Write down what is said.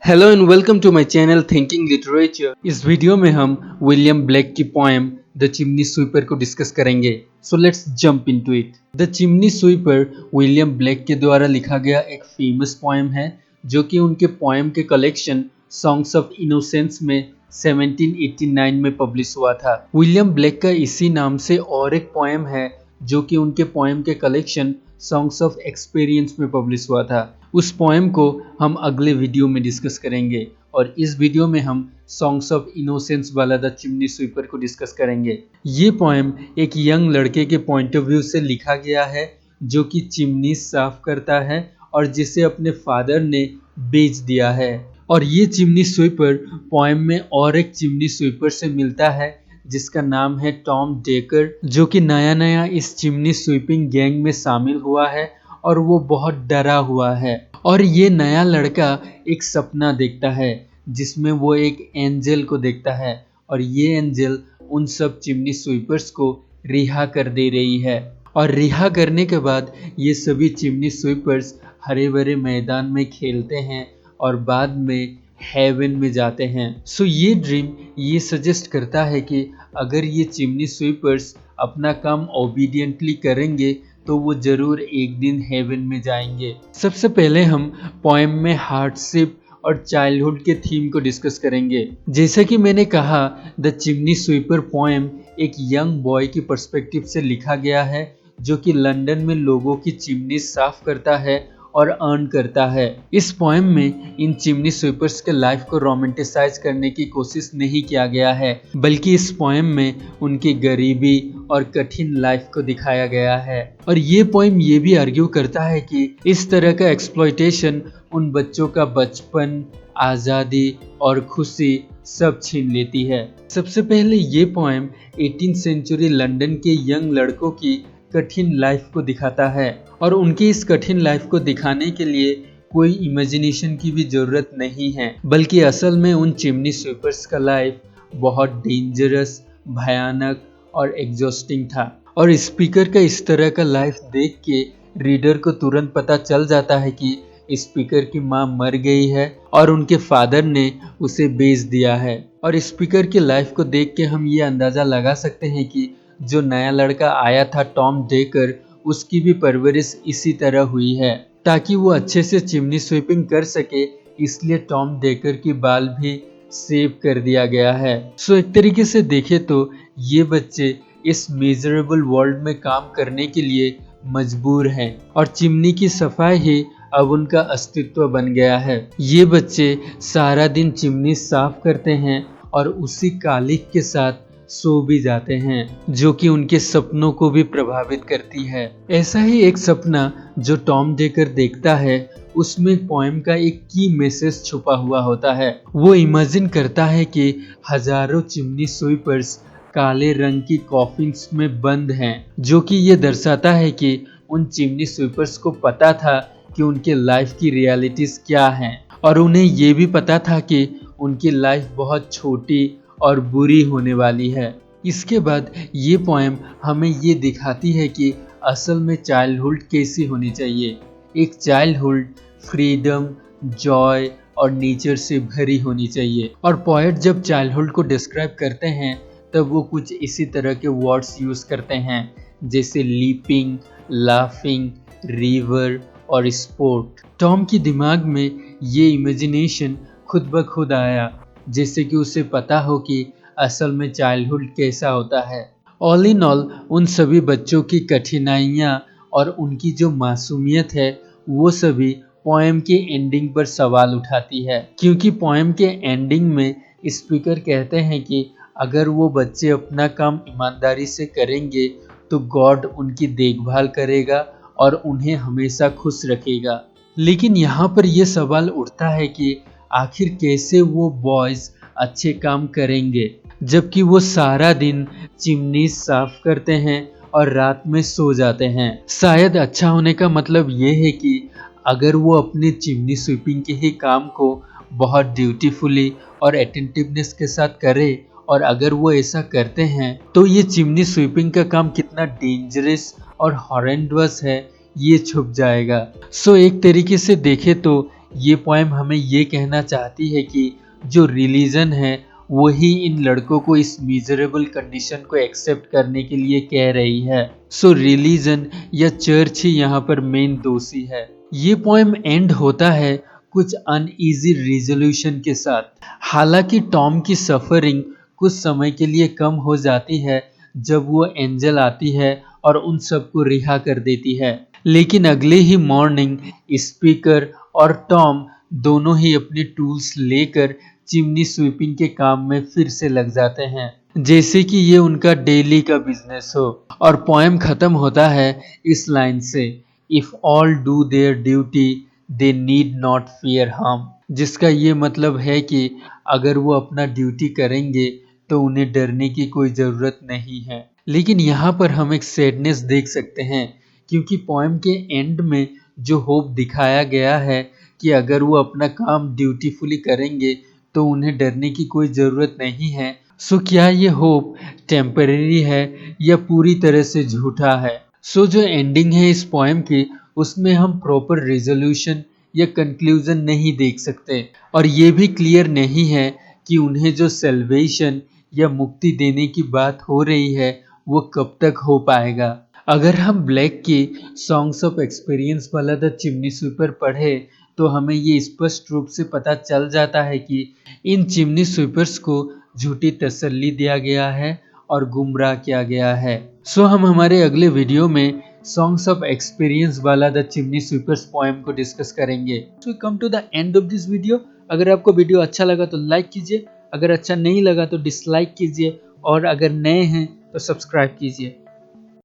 Hello and welcome to my channel thinking literature. इस video में हम विलियम ब्लेक की पोएम द चिमनी स्वीपर को डिस्कस करेंगे। So let's jump into it. The chimney sweeper William Blake के द्वारा लिखा गया एक फेमस पोएम है जो कि उनके पोएम के कलेक्शन सॉन्ग्स ऑफ इनोसेंस में 1789 में पब्लिश हुआ था। विलियम ब्लेक का इसी नाम से और एक पोएम है जो कि उनके पोएम के कलेक्शन सॉन्ग्स ऑफ एक्सपीरियंस में पब्लिश हुआ था। उस पोएम को हम अगले वीडियो में डिस्कस करेंगे और इस वीडियो में हम सॉन्ग्स ऑफ इनोसेंस वाला द चिमनी स्वीपर को डिस्कस करेंगे। ये पोएम एक यंग लड़के के पॉइंट ऑफ व्यू से लिखा गया है जो कि चिमनी साफ करता है और जिसे अपने फादर ने बेच दिया है। और ये चिमनी स्वीपर पोएम में और एक चिमनी स्वीपर से मिलता है जिसका नाम है टॉम डेकर, जो कि नया नया इस चिमनी स्वीपिंग गैंग में शामिल हुआ है और वो बहुत डरा हुआ है। और ये नया लड़का एक सपना देखता है जिसमें वो एक एंजल को देखता है और ये एंजल उन सब चिमनी स्वीपर्स को रिहा कर दे रही है। और रिहा करने के बाद ये सभी चिमनी स्वीपर्स हरे भरे मैदान में खेलते हैं और बाद में हेवन में जाते हैं। सो ये ड्रीम ये सजेस्ट करता है कि अगर ये चिमनी स्वीपर्स अपना काम ओबीडियंटली करेंगे तो वो जरूर एक दिन हेवन में जाएंगे। सबसे पहले हम पोएम में हार्डशिप और चाइल्डहुड के थीम को डिस्कस करेंगे। जैसा कि मैंने कहा, द चिमनी स्वीपर पोएम एक यंग बॉय की पर्सपेक्टिव से लिखा गया है जो कि लंदन में लोगों की चिमनी साफ करता है और अर्न करता है। इस पोएम में इन चिमनी स्वीपर्स के लाइफ को रोमांटिसाइज करने की कोशिश नहीं किया गया है, बल्कि इस पोएम में उनकी गरीबी और कठिन लाइफ को दिखाया गया है। और ये पोएम ये भी आर्ग्यू करता है कि इस तरह का एक्सप्लॉयटेशन उन बच्चों का बचपन, आज़ादी और खुशी सब छीन लेती है। सबसे पहले ये पोएम 18th सेंचुरी लंदन के यंग लड़कों की कठिन लाइफ को दिखाता है और उनकी इस कठिन लाइफ को दिखाने के लिए कोई इमेजिनेशन की भी जरूरत नहीं है, बल्कि असल में उन चिमनी स्वीपर्स का लाइफ बहुत डेंजरस, भयानक और एग्जॉस्टिंग था। और स्पीकर का इस तरह का लाइफ देख के रीडर को तुरंत पता चल जाता है कि स्पीकर की माँ मर गई है और उनके फादर ने उसे बेच दिया है। और स्पीकर की लाइफ को देख के हम ये अंदाज़ा लगा सकते हैं कि जो नया लड़का आया था टॉम डेकर, उसकी भी परवरिश इसी तरह हुई है ताकि वो अच्छे से चिमनी स्वीपिंग कर सके, इसलिए टॉम डेकर की बाल भी सेव कर दिया गया है। सो एक तरीके से देखे तो ये बच्चे इस मिजरेबल वर्ल्ड में काम करने के लिए मजबूर हैं और चिमनी की सफाई ही अब उनका अस्तित्व बन गया है। ये बच्चे सारा दिन चिमनी साफ करते हैं और उसी कालिख के साथ सो भी जाते हैं जो कि उनके सपनों को भी प्रभावित करती है। ऐसा ही एक सपना जो टॉम डेकर देखता है, उसमें पोएम का एक की मैसेज छुपा हुआ होता है। वो इमेजिन करता है कि हजारों चिमनी स्वीपर्स काले रंग की कॉफिन्स में बंद हैं, जो कि ये दर्शाता है कि उन चिमनी स्वीपर्स को पता था कि उनके लाइफ की रियलिटीज क्या हैं और उन्हें ये भी पता था कि उनकी लाइफ बहुत छोटी और बुरी होने वाली है। इसके बाद ये पोएम हमें ये दिखाती है कि असल में चाइल्डहुड कैसी होनी चाहिए। एक चाइल्डहुड फ्रीडम, जॉय और नेचर से भरी होनी चाहिए। और पोएट जब चाइल्डहुड को डिस्क्राइब करते हैं तब वो कुछ इसी तरह के वर्ड्स यूज करते हैं जैसे लीपिंग, लाफिंग, रिवर और स्पोर्ट। टॉम की दिमाग में ये इमेजिनेशन खुद ब खुद आया, जैसे कि उसे पता हो कि असल में चाइल्डहुड कैसा होता है। ऑल इन ऑल उन सभी बच्चों की कठिनाइयाँ और उनकी जो मासूमियत है वो सभी पोएम के एंडिंग पर सवाल उठाती है, क्योंकि पोएम के एंडिंग में स्पीकर कहते हैं कि अगर वो बच्चे अपना काम ईमानदारी से करेंगे तो गॉड उनकी देखभाल करेगा और उन्हें हमेशा खुश रखेगा। लेकिन यहाँ पर यह सवाल उठता है कि आखिर कैसे वो बॉयज अच्छे काम करेंगे जबकि वो सारा दिन चिमनी साफ करते हैं और रात में सो जाते हैं। शायद अच्छा होने का मतलब ये है कि अगर वो अपने चिमनी स्वीपिंग के ही काम को बहुत ड्यूटीफुली और अटेंटिवनेस के साथ करे, और अगर वो ऐसा करते हैं तो ये चिमनी स्वीपिंग का काम कितना डेंजरस और हॉरेंडस है ये छुप जाएगा। सो एक तरीके से देखे तो ये पोएम हमें ये कहना चाहती है कि जो रिलीजन है वही इन लड़कों को इस मिजरेबल कंडीशन को एक्सेप्ट करने के लिए कह रही है। सो रिलीजन या चर्च ही यहाँ पर मेन दोषी है। ये पोएम एंड होता है कुछ अनईजी रिजोल्यूशन के साथ। हालांकि टॉम की सफरिंग कुछ समय के लिए कम हो जाती है जब वो एंजल आती है और उन सबको रिहा कर देती है, लेकिन अगले ही मॉर्निंग स्पीकर और टॉम दोनों ही अपने टूल्स लेकर चिमनी स्वीपिंग के काम में फिर से लग जाते हैं, जैसे कि ये उनका डेली का बिजनेस हो। और पोएम खत्म होता है इस लाइन से, if all do their duty they need not fear harm, जिसका ये मतलब है कि अगर वो अपना ड्यूटी करेंगे तो उन्हें डरने की कोई ज़रूरत नहीं है। लेकिन यहाँ पर हम एक सैडनेस देख सकते हैं, क्योंकि पोएम के एंड में जो होप दिखाया गया है कि अगर वो अपना काम ड्यूटीफुली करेंगे तो उन्हें डरने की कोई ज़रूरत नहीं है। सो क्या ये होप टेम्परेरी है या पूरी तरह से झूठा है? सो जो एंडिंग है इस पोएम की, उसमें हम प्रॉपर रेजोल्यूशन या कंक्लूजन नहीं देख सकते, और ये भी क्लियर नहीं है कि उन्हें जो सेल्वेशन या मुक्ति देने की बात हो रही है वो कब तक हो पाएगा। अगर हम ब्लैक की सॉन्ग्स ऑफ एक्सपीरियंस वाला द चिमनी स्वीपर पढ़े तो हमें ये स्पष्ट रूप से पता चल जाता है कि इन चिमनी स्वीपर्स को झूठी तसल्ली दिया गया है और गुमराह किया गया है। सो हम हमारे अगले वीडियो में सॉन्ग्स ऑफ एक्सपीरियंस वाला द चिमनी स्वीपर्स पोएम को डिस्कस करेंगे। So come to the end of this video. अगर आपको वीडियो अच्छा लगा तो लाइक कीजिए, अगर अच्छा नहीं लगा तो डिसलाइक कीजिए, और अगर नए हैं तो सब्सक्राइब कीजिए।